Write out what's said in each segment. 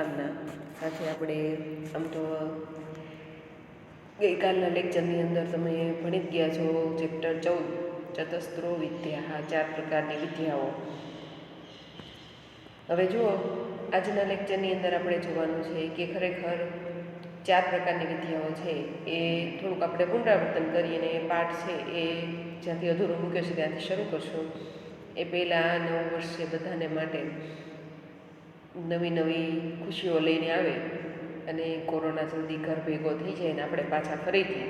શુભકામના સાથે આપણે આમ તો ગઈકાલના લેક્ચરની અંદર તમે ભણી જ ગયા છો ચેપ્ટર 14 ચતસ્ત્રો વિદ્યા, 4 પ્રકારની વિદ્યાઓ. હવે જુઓ, આજના લેક્ચરની અંદર આપણે જોવાનું છે કે ખરેખર 4 પ્રકારની વિદ્યાઓ છે એ થોડુંક આપણે પુનરાવર્તન કરીને એ પાઠ છે એ જ્યાંથી અધૂરો મૂક્યો છે ત્યાંથી શરૂ કરશું. એ પહેલાં નવું વર્ષ છે બધાને માટે નવી નવી ખુશીઓ લઈને આવે અને કોરોના જલ્દી ઘર ભેગો થઈ જાય અને આપણે પાછા ફરીથી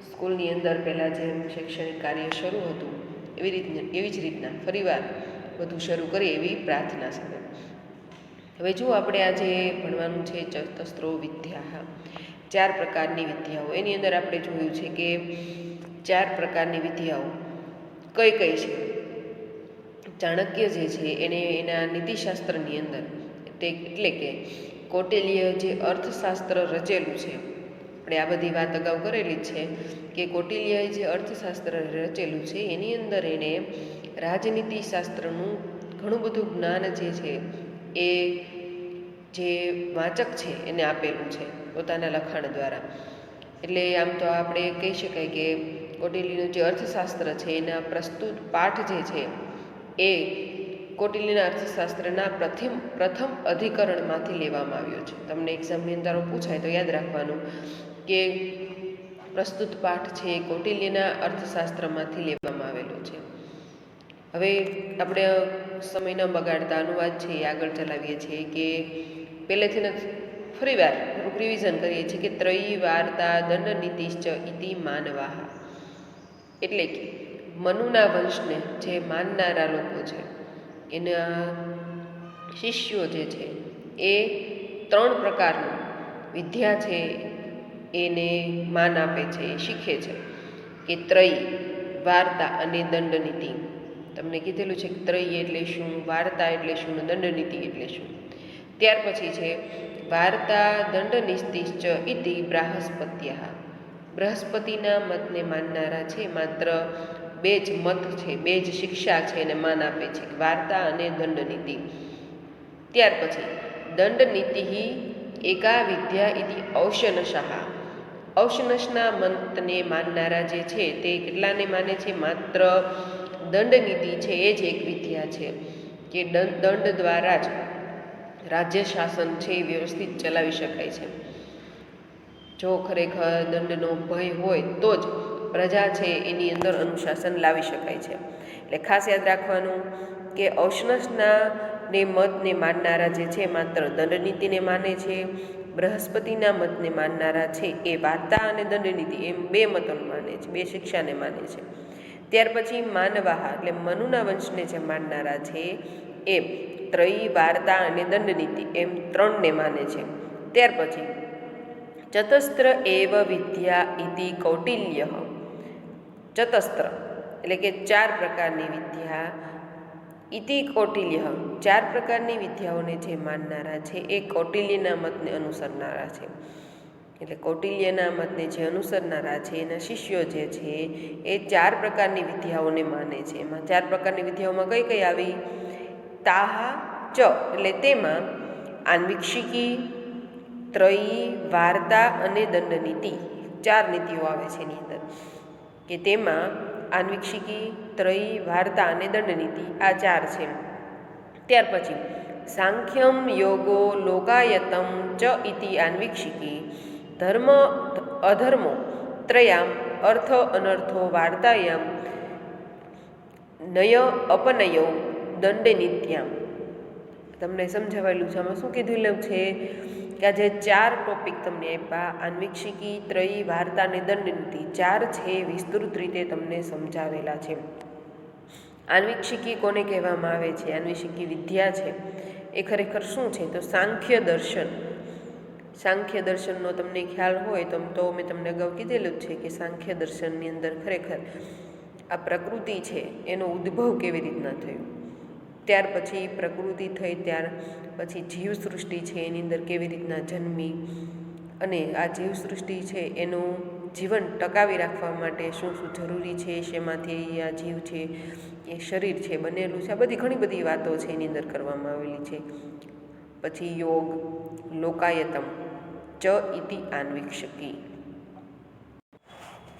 સ્કૂલની અંદર પહેલાં જેમ શૈક્ષણિક કાર્ય શરૂ હતું એવી જ રીતના ફરીવાર બધું શરૂ કરીએ એવી પ્રાર્થના છે. હવે જુઓ, આપણે આજે ભણવાનું છે ચતસ્ત્રો વિદ્યા, 4 પ્રકારની વિદ્યાઓ. એની અંદર આપણે જોયું છે કે 4 પ્રકારની વિદ્યાઓ કઈ કઈ છે. ચાણક્ય જે છે એને એના નીતિશાસ્ત્રની અંદર એટલે કે કૌટિલ્ય જે અર્થશાસ્ત્ર રચેલું છે, આપણે આ બધી વાત અગાઉ કરેલી જ છે કે કૌટિલ્યએ જે અર્થશાસ્ત્ર રચેલું છે એની અંદર એણે રાજનીતિશાસ્ત્રનું ઘણું બધું જ્ઞાન જે છે એ જે વાચક છે એને આપેલું છે પોતાના લખાણ દ્વારા. એટલે આમ તો આપણે કહી શકાય કે કૌટિલ્યનું જે અર્થશાસ્ત્ર છે એના પ્રસ્તુત પાઠ જે છે એ કૌટિલ્યના અર્થશાસ્ત્રના પ્રથમ અધિકરણમાંથી લેવામાં આવ્યો છે. તમને એક્ઝામની અંદર પૂછાય તો યાદ રાખવાનું કે પ્રસ્તુત પાઠ છે એ કૌટિલ્યના અર્થશાસ્ત્રમાંથી લેવામાં આવેલો છે. હવે આપણે સમય ન બગાડતા અનુવાદ છે એ આગળ ચલાવીએ છીએ કે પહેલેથી ફરીવાર થોડુંક રિવિઝન કરીએ છીએ કે ત્રયી વાર્તા દંડ નીતિશ્ચ ઇતિ માનવાહ, એટલે કે મનુના વંશને જે માનનારા લોકો છે એના શિષ્યો જે છે એ 3 પ્રકારનું વિદ્યા છે એને માન આપે છે, શીખે છે કે ત્રયી, વાર્તા અને દંડનીતિ. તમને કીધેલું છે કે ત્રયી એટલે શું, વાર્તા એટલે શું, દંડનીતિ એટલે શું. ત્યાર પછી છે વાર્તા દંડનિષ્ટિશ્ચ ઇતિ બ્રાહસ્પત્યઃ, બૃહસ્પતિના મતને માનનારા છે. માત્ર 2 જ મત છે, 2 જ શિક્ષા છે એને માન આપે છે, વાર્તા અને દંડનીતિ. ત્યાર પછી દંડનીતિ એકા વિદ્યા ઇતિ ઔશનશઃ, ઔશનશના મતને માનનારા જે છે તે કેટલાને માને છે, માત્ર દંડનીતિ છે એ જ એક વિદ્યા છે કે દંડ દ્વારા જ રાજ્ય શાસન છે એ વ્યવસ્થિત ચલાવી શકાય છે. જો ખરેખર દંડનો ભય હોય તો જ પ્રજા છે એની અંદર અનુશાસન લાવી શકાય છે. એટલે ખાસ યાદ રાખવાનું કે ઔશનશના ને મતને માનનારા જે છે માત્ર દંડનીતિને માને છે, બૃહસ્પતિના મતને માનનારા છે એ વાર્તા અને દંડનીતિ એમ 2 મતોને માને છે, 2 શિક્ષાને માને છે. ત્યાર પછી માનવાહ એટલે મનુના વંશને જે માનનારા છે એ ત્રયી, વાર્તા અને દંડનીતિ એમ 3ને માને છે. ત્યાર પછી ચતસ્ત્ર એવ વિદ્યા ઇતિ કૌટિલ્ય, ચતસ્ત્ર એટલે કે 4 પ્રકારની વિદ્યા ઇતિ કૌટિલ્ય, 4 પ્રકારની વિદ્યાઓને જે માનનારા છે એ કૌટિલ્યના મતને અનુસરનારા છે. એટલે કૌટિલ્યના મતને જે અનુસરનારા છે એના શિષ્યો જે છે એ 4 પ્રકારની વિદ્યાઓને માને છે. એમાં 4 પ્રકારની વિદ્યાઓમાં કઈ કઈ આવી? તાહ ચ એટલે તેમાં આન્વીક્ષિકી, ત્રયી, વાર્તા અને દંડનીતિ 4 નીતિઓ આવે છે એની અંદર, કે તેમાં આન્વીક્ષિકી, ત્રયી, વાર્તા અને દંડનીતિ આ 4 છે. ત્યાર પછી સાંખ્યમ યોગો લોકાયતમ ચ ઇતિ આન્વીક્ષિકી, ધર્મ અધર્મો ત્રયામ અર્થ અનર્થો વાર્તાયામ નય અપનયો દંડનીત્યામ. તમને સમજાવેલું છે. આમાં શું કીધેલું છે કે આ જે 4 ટોપિક તમને આપ્યા, આન્વીક્ષિકી, ત્રયી, વાર્તા અને દંડનીતિ 4 છે વિસ્તૃત રીતે તમને સમજાવેલા છે. આન્વીક્ષિકી કોને કહેવામાં આવે છે? આન્વીક્ષિકી વિદ્યા છે એ ખરેખર શું છે તો સાંખ્ય દર્શન. સાંખ્ય દર્શનનો તમને ખ્યાલ હોય તો મેં તમને અગાઉ કીધેલું જ છે કે સાંખ્ય દર્શનની અંદર ખરેખર આ પ્રકૃતિ છે એનો ઉદ્ભવ કેવી રીતના થયો, ત્યાર પછી પ્રકૃતિ થઈ ત્યાર પછી જીવસૃષ્ટિ છે એની અંદર કેવી રીતના જન્મી, અને આ જીવસૃષ્ટિ છે એનું જીવન ટકાવી રાખવા માટે શું શું જરૂરી છે, શેમાંથી આ જીવ છે એ શરીર છે બનેલું છે, આ બધી ઘણી બધી વાતો છે એની અંદર કરવામાં આવેલી છે. પછી યોગ, લોકાયતમ, ચ ઇતિ આન્વીક્ષકી.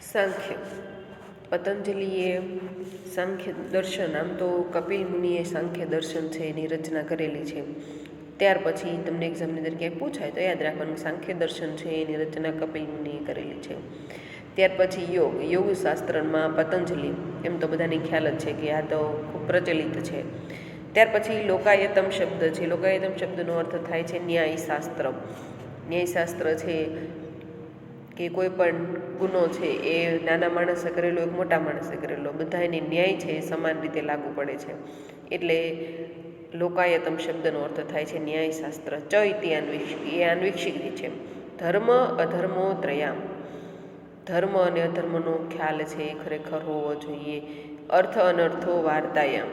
સાંખ્ય. પતંજલિએ સાંખ્ય દર્શન, આમ તો કપિલ મુનિએ સાંખ્ય દર્શન છે એની રચના કરેલી છે. ત્યાર પછી તમને એક્ઝામની અંદર ક્યાંય પૂછાય તો યાદ રાખવાનું સાંખ્ય દર્શન છે એની રચના કપિલ મુનિએ કરેલી છે. ત્યાર પછી યોગ, યોગશાસ્ત્રમાં પતંજલિ, એમ તો બધાને ખ્યાલ જ છે કે આ તો ખૂબ પ્રચલિત છે. ત્યાર પછી લોકાયતમ શબ્દ છે. લોકાયતમ શબ્દનો અર્થ થાય છે ન્યાયશાસ્ત્ર. ન્યાયશાસ્ત્ર છે કે કોઈ પણ ગુનો છે એ નાના માણસે કરેલો એક મોટા માણસે કરેલો, બધા એને ન્યાય છે એ સમાન રીતે લાગુ પડે છે, એટલે લોકાયતમ શબ્દનો અર્થ થાય છે ન્યાયશાસ્ત્ર. ચ ઇતિ આન્વીક્ષકી, એ આન્વીક્ષિકી છે. ધર્મ અધર્મો ત્રયામ, ધર્મ અને અધર્મનો ખ્યાલ છે એ ખરેખર હોવો જોઈએ. અર્થ અનર્થો વાર્તાયામ,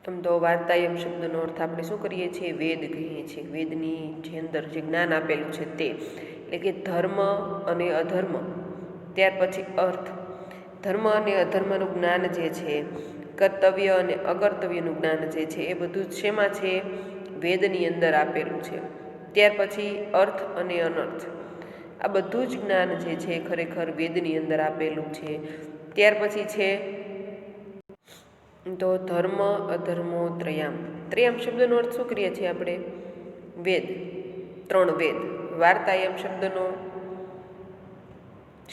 આમ તો વાર્તાયમ શબ્દનો અર્થ આપણે શું કરીએ છીએ? વેદ કહીએ છીએ. વેદની જે અંદર જે જ્ઞાન આપેલું છે તે, એટલે કે ધર્મ અને અધર્મ, ત્યાર પછી અર્થ. ધર્મ અને અધર્મનું જ્ઞાન જે છે, કર્તવ્ય અને અકર્તવ્યનું જ્ઞાન જે છે એ બધું શેમાં છે? વેદની અંદર આપેલું છે. ત્યાર પછી અર્થ અને અનર્થ, આ બધું જ જ્ઞાન જે છે ખરેખર વેદની અંદર આપેલું છે. ત્યાર પછી છે તો ધર્મ અધર્મો ત્રયામ. ત્રયામ શબ્દનો અર્થ શું કરીએ છીએ આપણે? વેદ, 3 વેદ. વાર્તાયમ શબ્દનો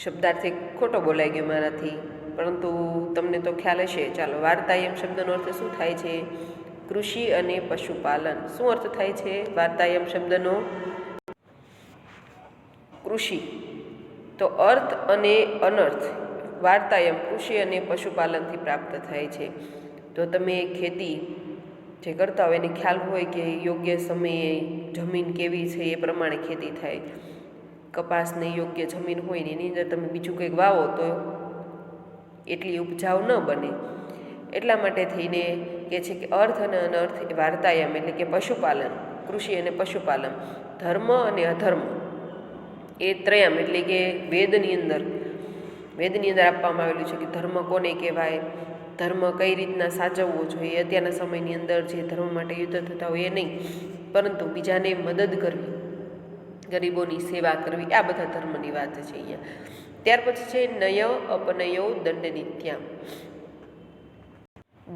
શબ્દાર્થી ખોટો બોલાઈ ગયો મારાથી, પરંતુ તમને તો ખ્યાલ હશે. ચાલો, વાર્તાયમ શબ્દનો અર્થ શું થાય છે? કૃષિ અને પશુપાલન. શું અર્થ થાય છે વાર્તાયમ શબ્દનો? કૃષિ. તો અર્થ અને અનર્થ વાર્તાયમ કૃષિ અને પશુપાલનથી પ્રાપ્ત થાય છે. તો તમે ખેતી જે કરતા હોય એને ખ્યાલ હોય કે યોગ્ય સમયે જમીન કેવી છે એ પ્રમાણે ખેતી થાય. કપાસને યોગ્ય જમીન હોય ને એની અંદર તમે બીજું કંઈક વાવો તો એટલી ઉપજાઉ ન બને. એટલા માટે થઈને કહે છે કે અર્થ અને અનર્થ વાર્તાયમ, એટલે કે પશુપાલન, કૃષિ અને પશુપાલન. ધર્મ અને અધર્મ એ ત્રયામ, એટલે કે વેદની અંદર આપવામાં આવેલું છે કે ધર્મ કોને કહેવાય, ધર્મ કઈ રીતના સાચવવો જોઈએ. અત્યારના સમયની અંદર જે ધર્મ માટે યુદ્ધ થતા હોય એ નહીં, પરંતુ બીજાને મદદ કરવી, ગરીબોની સેવા કરવી, આ બધા ધર્મની વાત છે અહીંયા. ત્યાર પછી છે નય અપનયો દંડનીત્યામ.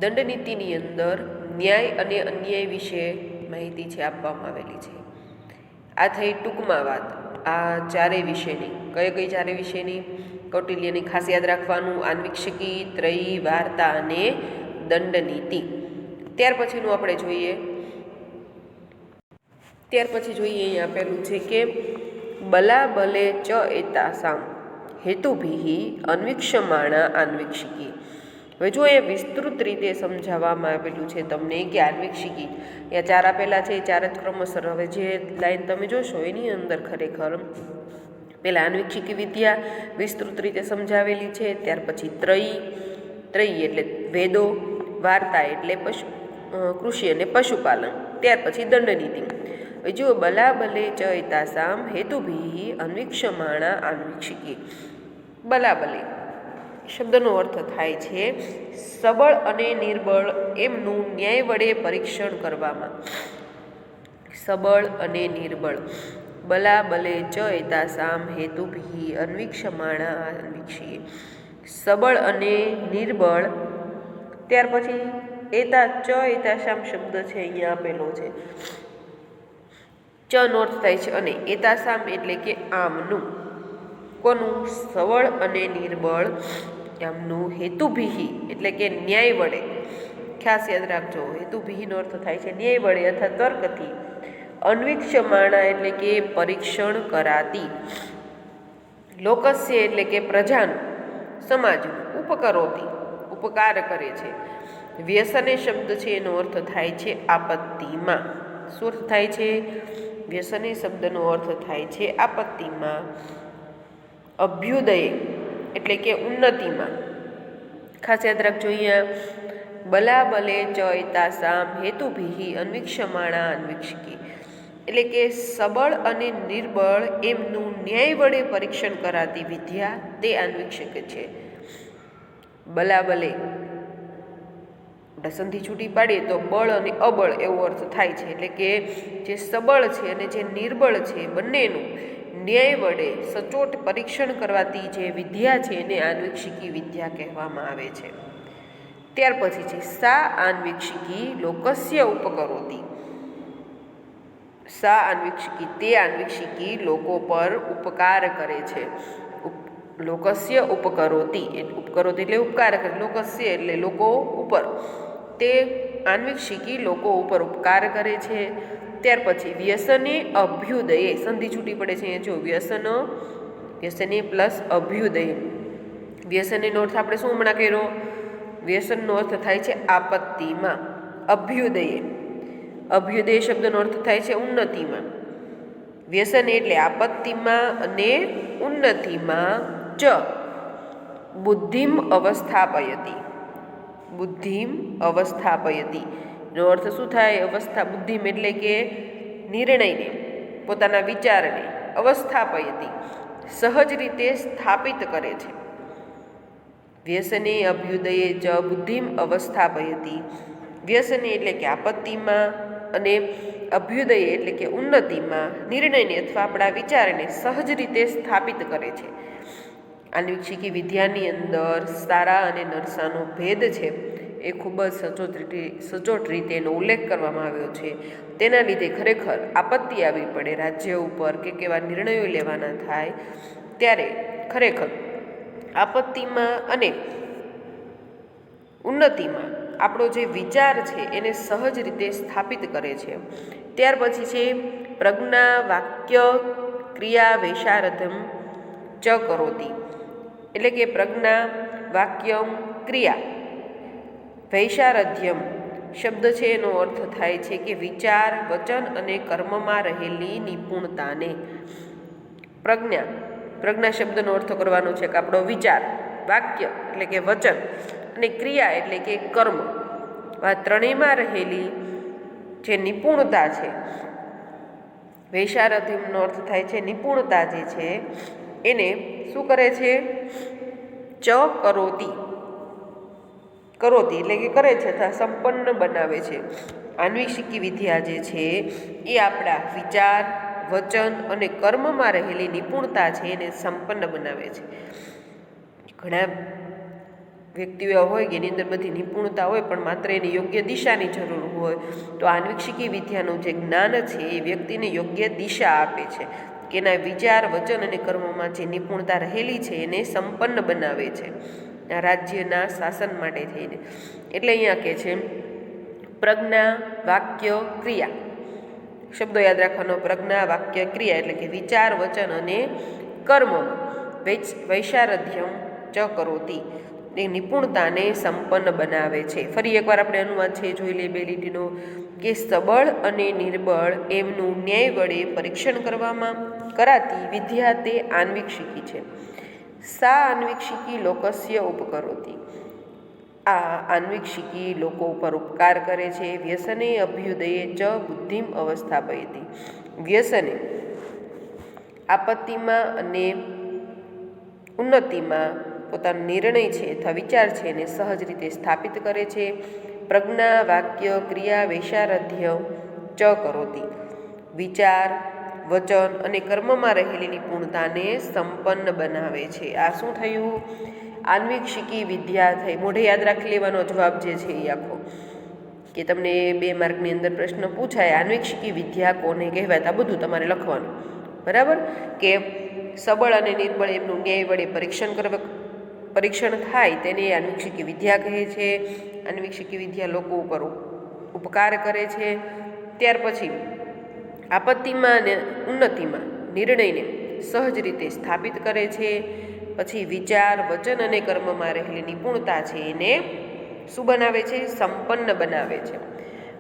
દંડનીતિની અંદર ન્યાય અને અન્યાય વિશે માહિતી છે આપવામાં આવેલી છે. આ થઈ ટૂંકમાં વાત આ ચારેય વિશેની. કઈ ચારેય વિશેની? કૌટિલ્યની ખાસ યાદ રાખવાનું, આન્વીક્ષકી, ત્રયી, વાર્તા અને દંડનીતિ. ત્યાર પછીનું આપણે જોઈએ. અહીં આપેલું છે કે બલા બલે ચ એતાસામ હેતુભિ અન્વીક્ષમાણા આન્વીક્ષકી. હવે જો એ વિસ્તૃત રીતે સમજાવવામાં આવેલું છે તમને કે આન્વીક્ષકી એ 4 આપેલા છે, 4 જ ક્રમશર. હવે જે લાઈન તમે જોશો એની અંદર ખરેખર પહેલાં આન્વીક્ષિકી વિદ્યા વિસ્તૃત રીતે સમજાવેલી છે. ત્યાર પછી ત્રયી એટલે વેદો, વાર્તા એટલે કૃષિ અને પશુપાલન, ત્યાર પછી દંડનીતિ. જો બલા બલે ચ એતાસામ હેતુભિ અન્વીક્ષમાણા આન્વીક્ષકી. બલા બલે શબ્દનો અર્થ થાય છે સબળ અને નિર્બળ એમનું ન્યાય વડે પરીક્ષણ કરવામાં. સબળ અને નિર્બળ. બલા બલે ચ એતાસામ હેતુભિ અન્વીક્ષમાણા આન્વીક્ષીએ. સબળ અને નિર્બળ. ત્યાર પછી એતાસામ શબ્દ છે અહીંયા આપેલો છે. ચ નો અર્થ થાય છે અને, એતાસામ એટલે કે આમનું. કોનું? સબળ અને નિર્બળ એમનું. હેતુભિ એટલે કે ન્યાય વડે. ખાસ યાદ રાખજો, હેતુભિનો અર્થ થાય છે ન્યાય વડે અથવા તર્કથી. અન્વીક્ષમાણા એટલે કે પરીક્ષણ કરાતી. લોકસ્ય એટલે કે પ્રજાનું, સમાજનું. ઉપકરોતી ઉપકાર કરે છે. વ્યસને શબ્દ છે એનો અર્થ થાય છે આપત્તિમાં. શું અર્થ થાય છે? વ્યસને શબ્દનો અર્થ થાય છે આપત્તિમાં. અભ્યુદય એટલે કે ઉન્નતિમાં. ખાસ યાદ રાખજો અહીંયા બલા બલે ચ એતાસામ હેતુભિ અન્વીક્ષમાણા આન્વીક્ષકી, એટલે કે સબળ અને નિર્બળ એમનું ન્યાય વડે પરીક્ષણ કરાતી વિદ્યા તે આન્વીક્ષક છે. બલા બલે આપણે સંધિ છૂટી પાડીએ તો બળ અને અબળ એવો અર્થ થાય છે, એટલે કે જે સબળ છે અને જે નિર્બળ છે બંનેનું ન્યાય વડે સચોટ પરીક્ષણ કરવાતી જે વિદ્યા છે એને આન્વીક્ષિકી વિદ્યા કહેવામાં આવે છે. ત્યાર પછી છે સા આન્વીક્ષિકી લોકસ્ય ઉપકરોતી. સા આન્વીક્ષિકી, તે આન્વીક્ષિકી લોકો પર ઉપકાર કરે છે. લોકસ્ય ઉપકરોતી, ઉપકરોતી એટલે ઉપકાર કરે, લોકસ્ય એટલે લોકો ઉપર, તે આન્વીક્ષિકી લોકો ઉપર ઉપકાર કરે છે. ત્યાર પછી વ્યસને અભ્યુદયે, સંધિ છૂટી પડે છે અહીંયા જો વ્યસન, વ્યસને પ્લસ અભ્યુદય. વ્યસનનો અર્થ આપણે શું હમણાં કર્યો? વ્યસનનો અર્થ થાય છે આપત્તિમાં. અભ્યુદયે, અભ્યુદય શબ્દનો અર્થ થાય છે ઉન્નતિમાં. વ્યસન એટલે આપત્તિમાં અને ઉન્નતિમાં ચ બુદ્ધિમ અવસ્થાપયતી. બુદ્ધિમ અવસ્થાપયતી નો અર્થ શું થાય? અવસ્થા, બુદ્ધિમ એટલે કે નિર્ણયને, પોતાના વિચારને, અવસ્થાપયતી સહજ રીતે સ્થાપિત કરે છે. વ્યસને અભ્યુદયે ચ બુદ્ધિમ અવસ્થાપયતી. વ્યસને એટલે કે આપત્તિમાં અને અભ્યુદય એટલે કે ઉન્નતિમાં નિર્ણયને અથવા આપણા વિચારને સહજ રીતે સ્થાપિત કરે છે. આન્વીક્ષિકી વિદ્યાની અંદર સારા અને નરસાનો ભેદ છે એ ખૂબ જ સચોટ રીતે એનો ઉલ્લેખ કરવામાં આવ્યો છે. તેના લીધે ખરેખર આપત્તિ આવી પડે રાજ્ય ઉપર કે કેવા નિર્ણયો લેવાના થાય ત્યારે ખરેખર આપત્તિમાં અને ઉન્નતિમાં આપણો જે વિચાર છે એને સહજ રીતે સ્થાપિત કરે છે. ત્યાર પછી છે પ્રજ્ઞા વાક્ય ક્રિયા વૈશારધમ ચ કરોતી. એટલે કે પ્રજ્ઞા વાક્યમ ક્રિયા વૈશારધ્યમ શબ્દ છે એનો અર્થ થાય છે કે વિચાર, વચન અને કર્મમાં રહેલી નિપુણતાને. પ્રજ્ઞા, પ્રજ્ઞા શબ્દનો અર્થ કરવાનો છે કે આપણો વિચાર, વાક્ય એટલે કે વચન અને ક્રિયા એટલે કે કર્મ, આ ત્રણેયમાં રહેલી જે નિપુણતા છે. વૈશારધ્યમનો અર્થ થાય છે નિપુણતા જે છે એને શું કરે છે? ચ કરોતી, કરોતી એટલે કે કરે છે અથવા સંપન્ન બનાવે છે. આન્વીક્ષિકી વિદ્યા જે છે એ આપણા વિચાર, વચન અને કર્મમાં રહેલી નિપુણતા છે એને સંપન્ન બનાવે છે. ઘણા વ્યક્તિઓ હોય કે એની અંદર બધી નિપુણતા હોય પણ માત્ર એની યોગ્ય દિશાની જરૂર હોય તો આન્વીક્ષિકી વિદ્યાનું જે જ્ઞાન છે એ વ્યક્તિને યોગ્ય દિશા આપે છે કે એના વિચાર, વચન અને કર્મમાં જે નિપુણતા રહેલી છે એને સંપન્ન બનાવે છે રાજ્યના શાસન માટે થઈને. એટલે અહીંયા કહે છે પ્રજ્ઞા વાક્ય ક્રિયા. શબ્દો યાદ રાખવાનો, પ્રજ્ઞા વાક્ય ક્રિયા એટલે કે વિચાર, વચન અને કર્મમાં વૈશારધ્યમ ચ કરોતી, એ નિપુણતાને સંપન્ન બનાવે છે. ફરી એકવાર આપણે અનુવાદ છે જોઈ લઈએ બે લીટીનો કે સબળ અને નિર્બળ એમનું ન્યાય વડે પરીક્ષણ કરવામાં કરાતી વિદ્યા તે આન્વીક્ષિકી છે. સા આન્વીક્ષિકી લોકસ્ય ઉપકરોતી. આ આન્વીક્ષિકી લોકો ઉપર ઉપકાર કરે છે. વ્યસને અભ્યુદયે ચ બુદ્ધિમ અવસ્થાપયતી. વ્યસને આપત્તિમાં અને ઉન્નતિમાં પોતાનો નિર્ણય છે અથવા વિચાર છે એને સહજ રીતે સ્થાપિત કરે છે. પ્રજ્ઞા વાક્ય ક્રિયા વૈશારધ્ય ચ કરોતી. વિચાર, વચન અને કર્મમાં રહેલી નિપુણતાને સંપન્ન બનાવે છે. આ શું થયું? આન્વીક્ષિકી વિદ્યા થઈ. મોઢે યાદ રાખી લેવાનો જવાબ જે છે એ આખો, કે તમને 2 માર્કની અંદર પ્રશ્ન પૂછાય આન્વીક્ષિકી વિદ્યા કોને કહેવાય, આ બધું તમારે લખવાનું, બરાબર? કે સબળ અને નિર્બળ એમનું ન્યાય વડે પરીક્ષણ થાય તેને આન્વીક્ષિકી વિદ્યા કહે છે. આન્વીક્ષિકી વિદ્યા લોકો ઉપર ઉપકાર કરે છે. ત્યાર પછી આપત્તિમાં અને ઉન્નતિમાં નિર્ણયને સહજ રીતે સ્થાપિત કરે છે. પછી વિચાર, વચન અને કર્મમાં રહેલી નિપુણતા છે એને શું બનાવે છે? સંપન્ન બનાવે છે.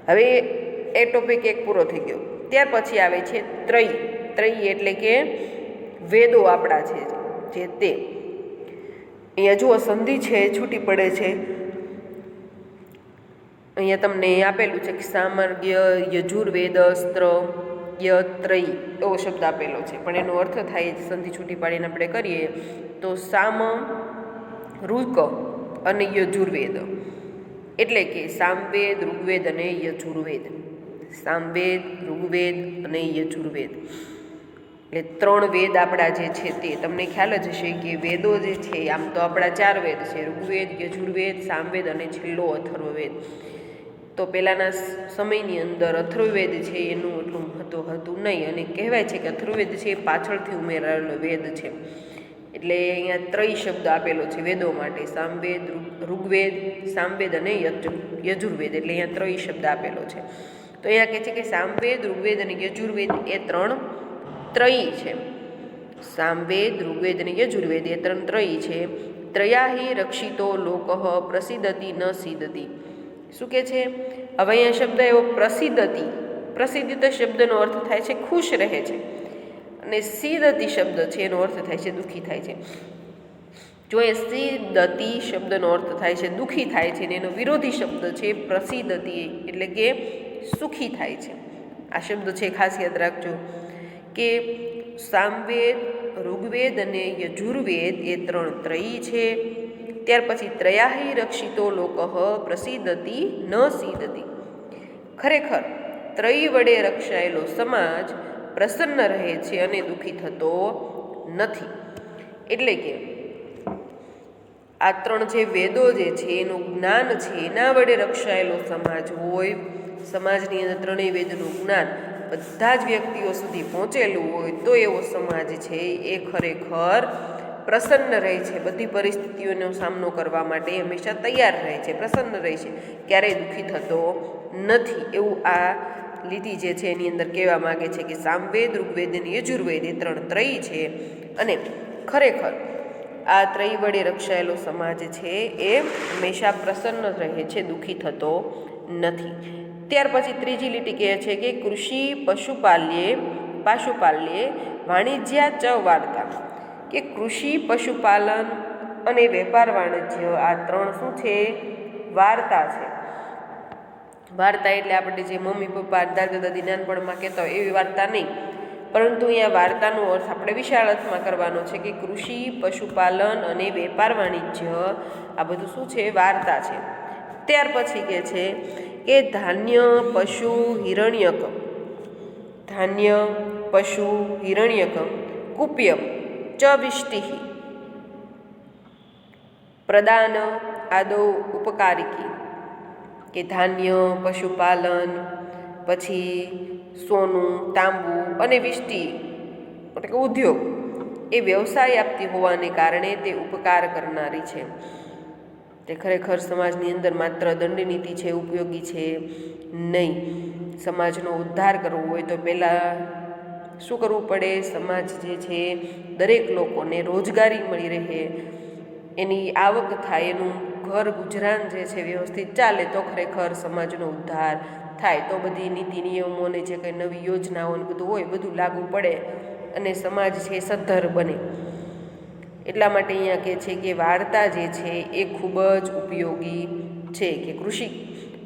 હવે એ ટોપિક એક પૂરો થઈ ગયો. ત્યાર પછી આવે છે ત્રયી. ત્રયી એટલે કે વેદો આપણા છે જે તે. અહીંયા જુઓ સંધિ છે છૂટી પડે છે. અહીંયા તમને આપેલું છે કે સામર્ગ્ય યજુર્વેદ સ્ત્ર ત્રયી એવો શબ્દ આપેલો છે, પણ એનો અર્થ થાય સંધિ છૂટી પાડીને આપણે કરીએ તો સામ ઋક અને યજુર્વેદ એટલે કે સામવેદ, ઋગ્વેદ અને યજુર્વેદ. સામવેદ, ઋગ્વેદ અને યજુર્વેદ એટલે 3 વેદ આપણા જે છે તે તમને ખ્યાલ જ હશે કે વેદો જે છે આમ તો આપણા 4 વેદ છે, ઋગ્વેદ, યજુર્વેદ, સામવેદ અને છેલ્લો અથર્વવેદ. તો પહેલાંના સમયની અંદર અથર્વવેદ છે એનું એટલું મહત્ત્વ હતું નહીં, અને કહેવાય છે કે અથર્વવેદ છે એ પાછળથી ઉમેરાયેલો વેદ છે. એટલે અહીંયા ત્રય શબ્દ આપેલો છે વેદો માટે, સામવેદ, ઋગ્વેદ, સામવેદ અને યજુર્વેદ. એટલે અહીંયા ત્રય શબ્દ આપેલો છે. તો અહીંયા કહે છે કે સામવેદ, ઋગ્વેદ અને યજુર્વેદ એ 3 ત્રયી છે. સામવેદ, ઋગ્વેદ અને યજુર્વેદ એ 3 ત્રયી છે. ત્રયાહિ રક્ષિતો લોકઃ પ્રસિદ્ધતિ ન સિદ્ધતિ. શું કે છે? હવે અહીંયા શબ્દ એવો પ્રસિદ્ધતિ. પ્રસિદ્ધિત શબ્દનો અર્થ થાય છે ખુશ રહે છે, અને સિદ્ધતિ શબ્દ છે એનો અર્થ થાય છે દુઃખી થાય છે. જો એ સિદ્ધતિ શબ્દનો અર્થ થાય છે દુઃખી થાય છે, ને એનો વિરોધી શબ્દ છે પ્રસિદ્ધતિ, એટલે કે સુખી થાય છે. આ શબ્દ છે ખાસ યાદ રાખજો કે સામવેદ, ઋગ્વેદ અને યજુર્વેદ એ 3 ત્રયી છે. ત્યાર પછી ત્રયાહિ રક્ષિતો લોકઃ પ્રસિદ્ધતિ ન સિદ્ધતિ. ખરેખર ત્રયી વડે રક્ષાયેલો સમાજ પ્રસન્ન રહે છે અને દુઃખી થતો નથી. એટલે કે આ 3 જે વેદો જે છે એનું જ્ઞાન છે એના વડે રક્ષાયેલો સમાજ હોય, સમાજની અંદર 3 વેદનું જ્ઞાન બધા જ વ્યક્તિઓ સુધી પહોંચેલું હોય, તો એવો સમાજ છે એ ખરેખર પ્રસન્ન રહે છે. બધી પરિસ્થિતિઓનો સામનો કરવા માટે હંમેશા તૈયાર રહે છે, પ્રસન્ન રહે છે, ક્યારેય દુઃખી થતો નથી. એવું આ લીટી જે છે એની અંદર કહેવા માગે છે કે સામવેદ, ઋગ્વેદ અને યજુર્વેદ એ 3 ત્રયી છે, અને ખરેખર આ ત્રયી વડે રક્ષાયેલો સમાજ છે એ હંમેશા પ્રસન્ન રહે છે, દુઃખી થતો નથી. ત્યાર પછી ત્રીજી લીટી કહે છે કે કૃષિ પાશુપાલ્યે વાણિજ્યા ચ વાર્તા. કે કૃષિ, પશુપાલન અને વેપાર વાણિજ્ય આ 3 શું છે? વાર્તા છે. વાર્તા એટલે આપણે જે મમ્મી પપ્પા, દાદા દાદી નાનપણમાં કહેતા હોય એવી વાર્તા નહીં, પરંતુ અહીંયા વાર્તાનો અર્થ આપણે વિશાળ અર્થમાં કરવાનો છે કે કૃષિ, પશુપાલન અને વેપાર વાણિજ્ય આ બધું શું છે? વાર્તા છે. ત્યાર પછી કહે છે કે ધાન્ય, પશુ, હિરણ્યકમ. ધાન્ય, પશુ, હિરણ્યકમ, કુપ્યમ ચ વિષ્ટિ પ્રદાન આદૌ ઉપકારિકી. કે ધાન્ય, પશુપાલન, પછી સોનું, તાંબુ અને વિષ્ટિ એટલે કે ઉદ્યોગ એ વ્યવસાય આપતી હોવાને કારણે તે ઉપકાર કરનારી છે. તે ખરેખર સમાજની અંદર માત્ર દંડનીતિ છે, ઉપયોગી છે નહીં. સમાજનો ઉદ્ધાર કરવો હોય તો પહેલાં શું કરવું પડે? સમાજ જે છે દરેક લોકોને રોજગારી મળી રહે, એની આવક થાય, એનું ઘર ગુજરાન જે છે વ્યવસ્થિત ચાલે, તો ખરેખર સમાજનો ઉદ્ધાર થાય. તો બધી નીતિ નિયમો અને જે કંઈ નવી યોજનાઓ બધું હોય બધું લાગુ પડે અને સમાજ છે સદ્ધર બને. એટલા માટે અહીંયા કહે છે કે વાર્તા જે છે એ ખૂબ જ ઉપયોગી છે. કે કૃષિ,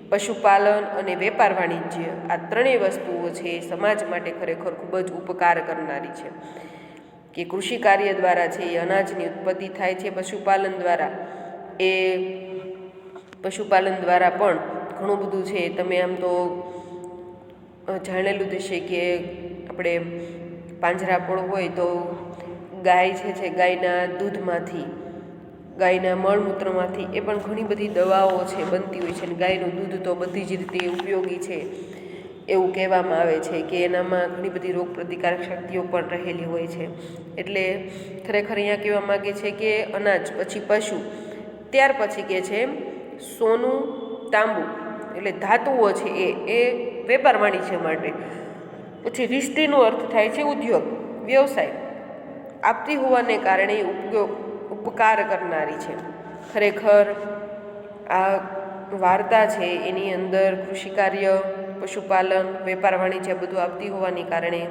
પશુપાલન અને વેપાર વાણિજ્ય આ 3 વસ્તુઓ છે સમાજ માટે ખરેખર ખૂબ જ ઉપકાર કરનારી છે. કે કૃષિ કાર્ય દ્વારા છે એ અનાજની ઉત્પત્તિ થાય છે, પશુપાલન દ્વારા પણ ઘણું બધું છે. તમે આમ તો જાણેલું થશે કે આપણે પાંજરાપોળ હોય તો ગાય છે ગાયના દૂધમાંથી, ગાયના મળમૂત્રમાંથી એ પણ ઘણી બધી દવાઓ છે બનતી હોય છે, અને ગાયનું દૂધ તો બધી જ રીતે ઉપયોગી છે એવું કહેવામાં આવે છે કે એનામાં ઘણી બધી રોગ પ્રતિકારક શક્તિઓ પણ રહેલી હોય છે. એટલે ખરેખર અહીંયા કહેવા માગે છે કે અનાજ, પછી પશુ, ત્યાર પછી કહે છે સોનું, તાંબુ એટલે ધાતુઓ છે એ વેપાર વાણિજ્ય માટે, પછી વિષ્ટિનો અર્થ થાય છે ઉદ્યોગ, વ્યવસાય આપતી હોવાને કારણે ઉપકાર કરનારી છે. ખરેખર આ વાર્તા છે એની અંદર કૃષિ કાર્ય, પશુપાલન, વેપાર વાણિજ્ય બધું આપતી હોવાને કારણે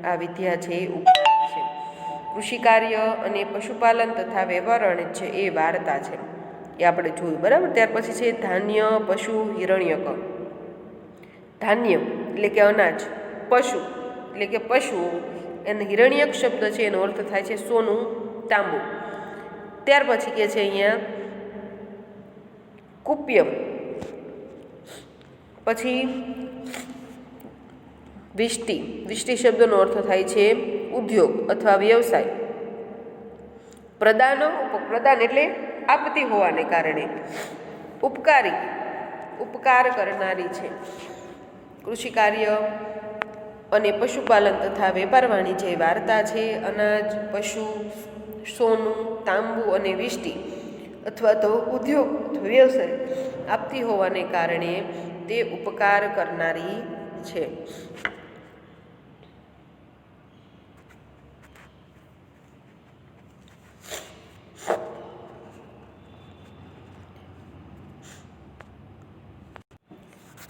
આ વિદ્યા છે એ ઉપકારી છે. કૃષિ કાર્ય અને પશુપાલન તથા વેપાર વાણિજ્ય એ વાર્તા છે, એ આપણે જોયું, બરાબર. ત્યાર પછી છે ધાન્ય, પશુ, હિરણ્યક. ધાન્ય એટલે કે અનાજ, પશુ એટલે કે પશુઓ, અને હિરણ્યક શબ્દ છે એનો અર્થ થાય છે સોનું, તાંબુ. ત્યાર પછી કહે છે અહીંયા કુપ્યમ પછી વિષ્ટિ. વિષ્ટિ શબ્દનો અર્થ થાય છે ઉદ્યોગ અથવા વ્યવસાય. પ્રદાનો, પ્રદાન એટલે આપતી હોવાને કારણે. ઉપકારી, ઉપકાર કરનારી છે. કૃષિ કાર્ય અને પશુપાલન તથા વેપાર વાણિજ્ય વાર્તા છે. અનાજ, પશુ, સોનું, તાંબુ અને વિષ્ટિ અથવા તો ઉદ્યોગ અથવા વ્યવસાય આપતી હોવાને કારણે તે ઉપકાર કરનારી છે.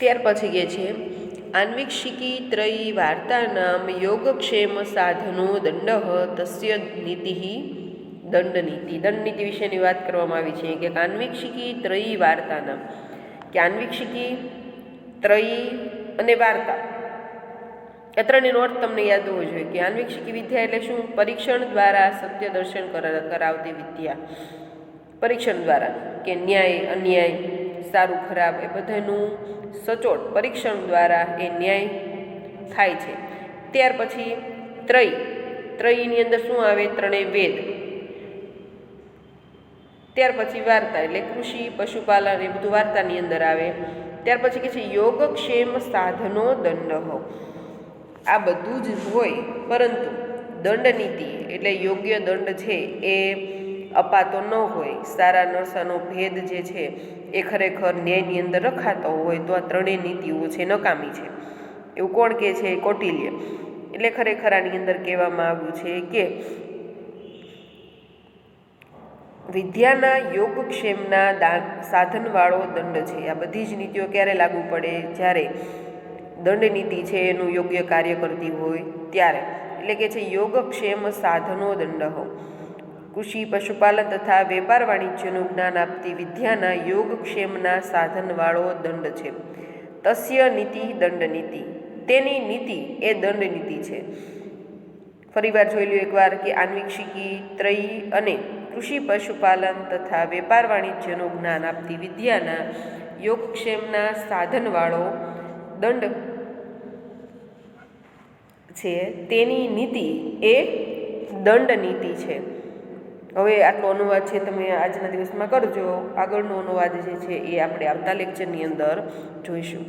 ત્યાર પછી કે છે આન્વીક્ષિકી ત્રયી વાર્તાનામ યોગક્ષેમ સાધનો દંડ તસ્ય નીતિ દંડનીતિ. દંડનીતિ વિશેની વાત કરવામાં આવી છે કે આન્વીક્ષિકી ત્રયી વાર્તાનામ, કે આન્વીક્ષિકી, ત્રયી અને વાર્તા એ ત્રણેયનો અર્થ તમને યાદ હોવો જોઈએ. કે આન્વીક્ષિકી વિદ્યા એટલે શું? પરીક્ષણ દ્વારા સત્ય દર્શન કરાવતી વિદ્યા. પરીક્ષણ દ્વારા કે ન્યાય અન્યાય, સારું ખરાબ એ બધાનું સચોટ પરીક્ષણ દ્વારા એ ન્યાય થાય છે. ત્યાર પછી ત્રય, ત્રયની અંદર શું આવે? ત્રણેય વેદ. ત્યાર પછી વાર્તા એટલે કૃષિ, પશુપાલન એ બધું વાર્તાની અંદર આવે. ત્યાર પછી કે છે યોગક્ષેમ સાધનો દંડ. આ બધું જ હોય પરંતુ દંડનીતિ એટલે યોગ્ય દંડ છે એ અપાતો ન હોય, સારા નરસાનો ભેદ જે છે એ ખરેખર ન્યાયની અંદર રખાતો હોય તો આ ત્રણેય નીતિઓ છે નકામી છે. એવું કોણ કહે છે? કૌટિલ્ય. એટલે ખરેખર આની અંદર કહેવામાં આવ્યું છે કે વિદ્યાના યોગક્ષેમના સાધનવાળો દંડ છે. આ બધી જ નીતિઓ ક્યારે લાગુ પડે? જ્યારે દંડ નીતિ છે એનું યોગ્ય કાર્ય કરતી હોય ત્યારે. એટલે કે છે યોગક્ષેમ સાધનો દંડ. કૃષિ, પશુપાલન તથા વેપાર વાણિજ્યનું જ્ઞાન આપતી વિદ્યાના યોગક્ષેમના સાધનવાળો દંડ છે. તસ્ય નીતિ દંડનીતિ. તેની નીતિ એ દંડનીતિ છે. ફરીવાર જોઈ લ્યો એકવાર કે આન્વીક્ષિકી, ત્રયી અને કૃષિ, પશુપાલન તથા વેપાર વાણિજ્યનું જ્ઞાન આપતી વિદ્યાના યોગક્ષેમના સાધનવાળો દંડ છે. તેની નીતિ એ દંડનીતિ છે. હવે આટલો અનુવાદ છે તમે આજના દિવસમાં કરજો. આગળનો અનુવાદ જે છે એ આપણે આવતા લેક્ચરની અંદર જોઈશું.